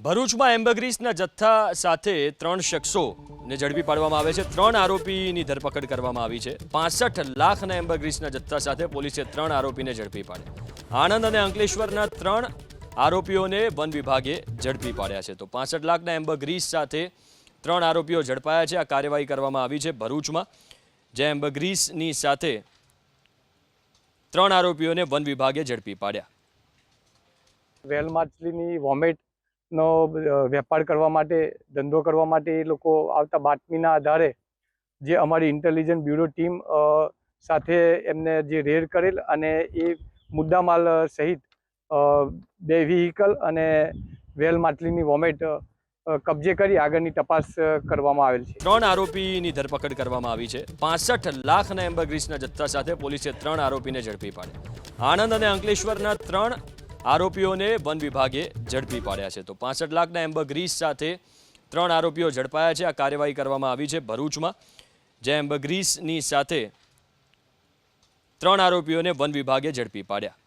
ભરૂચમાં એમ્બરગ્રીસના જથ્થા સાથે 3 શખ્સોને ઝડપી પાડવામાં આવે છે। 3 આરોપીની ધરપકડ કરવામાં આવી છે। 65 લાખના એમ્બરગ્રીસના જથ્થા સાથે પોલીસે 3 આરોપીને ઝડપી પાડ્યા। આણંદ અને અંકલેશ્વરના 3 આરોપીઓને વન વિભાગે ઝડપી પાડ્યા છે। તો 65 લાખના એમ્બરગ્રીસ સાથે 3 આરોપીઓ ઝડપાયા છે। આ કાર્યવાહી કરવામાં આવી છે ભરૂચમાં, જે એમ્બરગ્રીસની સાથે 3 આરોપીઓને વન વિભાગે ઝડપી પાડ્યા। વેલ માછલીની વોમેટનો વેપાર કરવા માટે, ધંધો કરવા માટે એ લોકો આવતા બાતમીના આધારે જે અમારી ઇન્ટેલિજન્સ બ્યુરો ટીમ સાથે એમને જે રેડ કરેલ અને એ મુદ્દામાલ સહિત 2 વ્હીકલ અને વેલ માછલીની વોમેટ કબજે કરી આગળની તપાસ કરવામાં આવેલ છે। 3 આરોપીની ધરપકડ કરવામાં આવી છે। 65 લાખના એમ્બરગ્રીસના જથ્થા સાથે પોલીસે 3 આરોપીને ઝડપી પાડ્યા। આણંદ અને અંકલેશ્વરના 3 આરોપીઓને વન વિભાગે ઝડપી પાડ્યા છે। તો 65 લાખના એમ્બરગ્રીસ સાથે 3 આરોપીઓ ઝડપાયા છે। આ કાર્યવાહી કરવામાં આવી છે ભરૂચમાં, જે એમ્બરગ્રીસની સાથે 3 આરોપીઓને વન વિભાગે ઝડપી પાડ્યા।